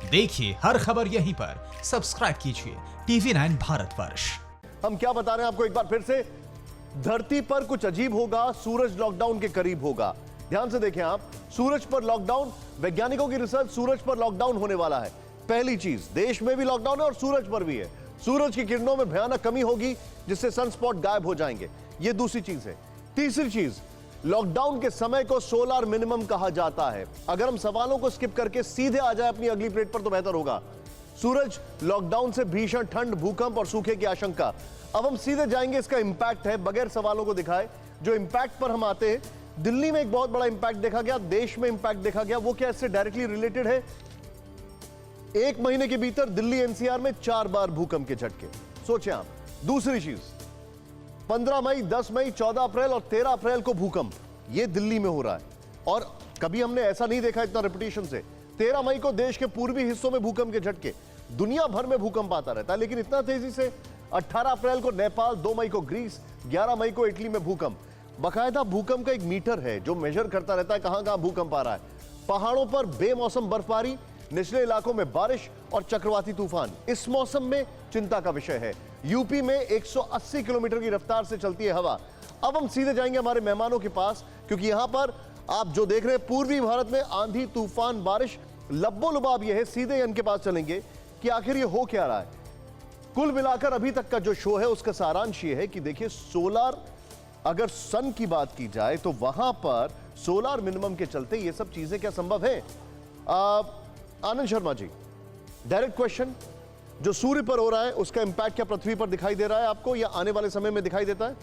देखिए हर खबर यहीं पर, सब्सक्राइब कीजिए TV9 भारतवर्ष। हम क्या बता रहे हैं आपको एक बार फिर से, धरती पर कुछ अजीब होगा, सूरज लॉकडाउन के करीब होगा। ध्यान से देखें आप, सूरज पर लॉकडाउन, वैज्ञानिकों की रिसर्च, सूरज पर लॉकडाउन होने वाला है। पहली चीज, देश में भी लॉकडाउन है और सूरज पर भी है। सूरज की किरणों में भयानक कमी होगी जिससे सनस्पॉट गायब हो जाएंगे। यह दूसरी चीज है। तीसरी चीज, लॉकडाउन के समय को सोलार मिनिमम कहा जाता है। अगर हम सवालों को स्किप करके सीधे आ जाए अपनी अगली प्लेट पर तो बेहतर होगा। सूरज, लॉकडाउन से भीषण ठंड, भूकंप और सूखे की आशंका। अब हम सीधे जाएंगे, इसका इंपैक्ट है बगैर सवालों को दिखाए। जो इंपैक्ट पर हम आते हैं, दिल्ली में एक बहुत बड़ा इंपैक्ट देखा गया, देश में इंपैक्ट देखा गया। वो क्या इससे डायरेक्टली रिलेटेड है? एक महीने के भीतर दिल्ली एनसीआर में 4 बार भूकंप के झटके, सोचे आप। दूसरी चीज, 15 मई, 10 मई, 14 अप्रैल और 13 अप्रैल को भूकंप, ये दिल्ली में हो रहा है और कभी हमने ऐसा नहीं देखा इतना रेपिटेशन से। 13 मई को देश के पूर्वी हिस्सों में भूकंप के झटके, दुनिया भर में भूकंप आता रहता है लेकिन इतना तेजी से। 18 अप्रैल को नेपाल, 2 मई को ग्रीस, 11 मई को इटली में भूकंप। बाकायदा भूकंप का एक मीटर है जो मेजर करता रहता है कहां कहां भूकंप आ रहा है। पहाड़ों पर बेमौसम बर्फबारी, निचले इलाकों में बारिश और चक्रवाती तूफान इस मौसम में चिंता का विषय है। यूपी में 180 किलोमीटर की रफ्तार से चलती है हवा। अब हम सीधे जाएंगे हमारे मेहमानों के पास, क्योंकि यहां पर आप जो देख रहे हैं पूर्वी भारत में आंधी, तूफान, बारिश, लब्बो लुबाब यह है। सीधे इनके पास चलेंगे कि आखिर ये हो क्या रहा है। कुल मिलाकर अभी तक का जो शो है उसका सारांश ये है कि देखिए, सोलार, अगर सन की बात की जाए तो वहां पर सोलार मिनिमम के चलते ये सब चीजें क्या संभव है? आनंद शर्मा जी, डायरेक्ट क्वेश्चन, जो सूर्य पर हो रहा है उसका इंपैक्ट क्या पृथ्वी पर दिखाई दे रहा है आपको या आने वाले समय में दिखाई देता है?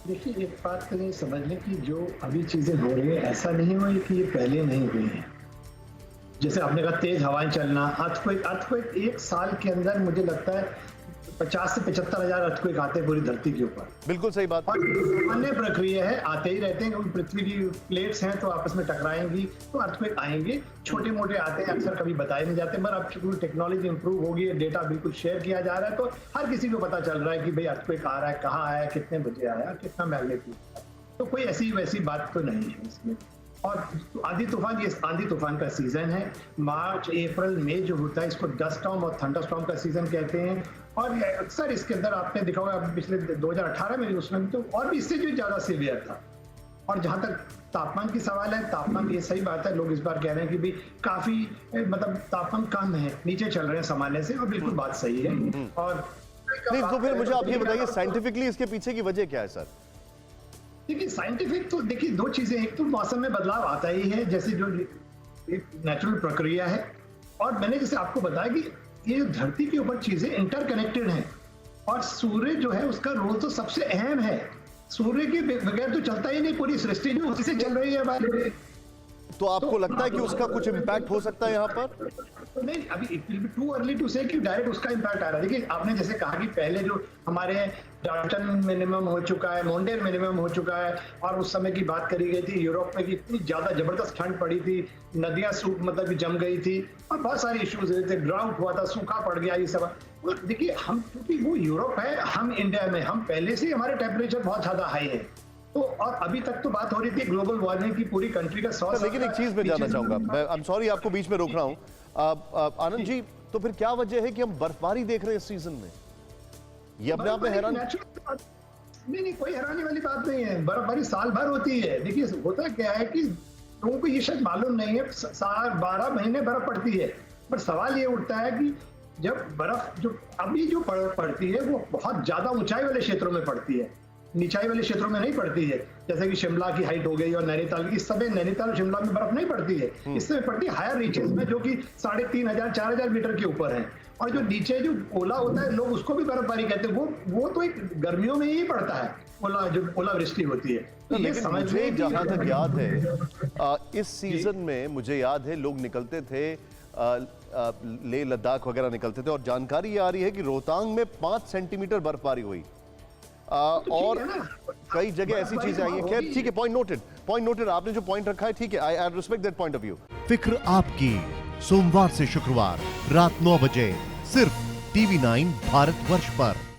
देखिए, एक बात तो नहीं समझने की, जो अभी चीजें हो रही है ऐसा नहीं हुआ कि ये पहले नहीं हुई है। जैसे आपने कहा तेज हवाएं चलना, अर्थक्वेक एक साल के अंदर मुझे लगता है 50 से 75 हजार अर्थक्वेक आते हैं पूरी धरती के ऊपर। बिल्कुल सही बात। और सामान्य प्रक्रिया है, आते ही रहते हैं क्योंकि पृथ्वी की प्लेट्स हैं तो आपस में टकराएंगी तो अर्थक्वेक आएंगे। छोटे मोटे आते हैं, अक्सर कभी बताए नहीं जाते, पर अब चूंकि टेक्नोलॉजी इंप्रूव हो गई है, डेटा बिल्कुल शेयर किया जा रहा है, तो हर किसी को पता चल रहा है कि भाई अर्थक्वेक आ रहा है, कहाँ आया, कितने बजे आया, कितना मैग्नीट्यूड। तो कोई ऐसी वैसी बात तो नहीं है इसमें। और आंधी तूफान, ये आंधी तूफान का सीजन है। मार्च, अप्रैल, मई जो होता है इसको डस्ट स्टॉर्म और थंडर स्टॉर्म का सीजन कहते हैं। और अक्सर इसके अंदर आपने देखा होगा पिछले 2018 में उसमें तो और भी इससे जो ज्यादा सीवियर था। और जहां तक तापमान की सवाल है, तापमान ये सही बात है, लोग इस बार कह रहे हैं कि भी काफी मतलब तापमान कम है, नीचे चल रहे हैं सामान्य से, और बिल्कुल बात सही है। और नहीं तो फिर मुझे आप ये बताइए, साइंटिफिकली इसके पीछे की वजह क्या है सर? देखिए, साइंटिफिक तो देखिए दो चीजें, एक तो मौसम में बदलाव आता ही है, जैसे जो एक नेचुरल प्रक्रिया है, और मैंने जैसे आपको बताया कि ये धरती के ऊपर चीजें इंटरकनेक्टेड हैं और सूर्य जो है उसका रोल तो सबसे अहम है। सूर्य के बगैर तो चलता ही नहीं, पूरी सृष्टि जो उसी से चल रही है हमारे। तो आपको लगता है कि उसका कुछ इंपैक्ट हो सकता है यहाँ पर? तो नहीं, अभी it will be too early to say कि डायरेक्ट उसका इंपैक्ट आ रहा है। देखिए, आपने जैसे कहा कि पहले जो हमारे डाल्टन मिनिमम हो चुका है, मॉन्डेल मिनिमम हो चुका है, और उस समय की बात करी गई थी यूरोप में कि इतनी ज्यादा जबरदस्त ठंड पड़ी थी, नदियां मतलब कि जम गई थी और बहुत सारे इश्यूज हुए थे, ड्राउट हुआ था, सूखा पड़ गया, ये सब। देखिए, हम क्योंकि वो यूरोप है, हम इंडिया में, हम पहले से हमारे टेम्परेचर बहुत ज्यादा हाई है। तो और अभी तक तो बात हो रही थी ग्लोबल वार्मिंग की, पूरी कंट्री का 100। लेकिन एक चीज मैं जानना चाहूंगा, मैं आई एम सॉरी आपको बीच में रोक रहा हूं आनंद जी, तो फिर क्या वजह है कि हम बर्फबारी देख रहे हैं इस सीजन में? ये अपने आप में हैरान नहीं, कोई हैरानी वाली बात नहीं है। बर्फबारी साल भर होती है। देखिए, होता क्या है कि लोगों को ये शायद मालूम नहीं है, 12 महीने बर्फ पड़ती है। पर सवाल ये उठता है कि जब बर्फ जो अभी जो पड़ती है वो बहुत ज्यादा ऊंचाई वाले क्षेत्रों में पड़ती है, निचाई वाले क्षेत्रों में नहीं पड़ती है। जैसे कि शिमला की हाइट हो गई और नैनीताल, इस समय नैनीताल शिमला में बर्फ नहीं पड़ती है, इस समय पड़ती है हायर रीचेस में, जो कि 3500 4000 मीटर के ऊपर है। और जो नीचे जो ओला होता है, लोग उसको भी बर्फबारी कहते हैं, वो तो एक गर्मियों में ही पड़ता है, ओला, जो ओलावृष्टि होती है। तो ये मुझे जहां तक याद है इस सीजन में मुझे याद है लोग निकलते थे, लेह लद्दाख वगैरह निकलते थे, और जानकारी ये आ रही है कि रोहतांग में 5 सेंटीमीटर बर्फबारी हुई। और कई जगह ऐसी चीजें आई हैं। खैर ठीक है, पॉइंट नोटेड, आपने जो पॉइंट रखा है ठीक है, I respect that point of view. फिक्र आपकी, सोमवार से शुक्रवार रात 9 बजे सिर्फ TV9 भारतवर्ष पर।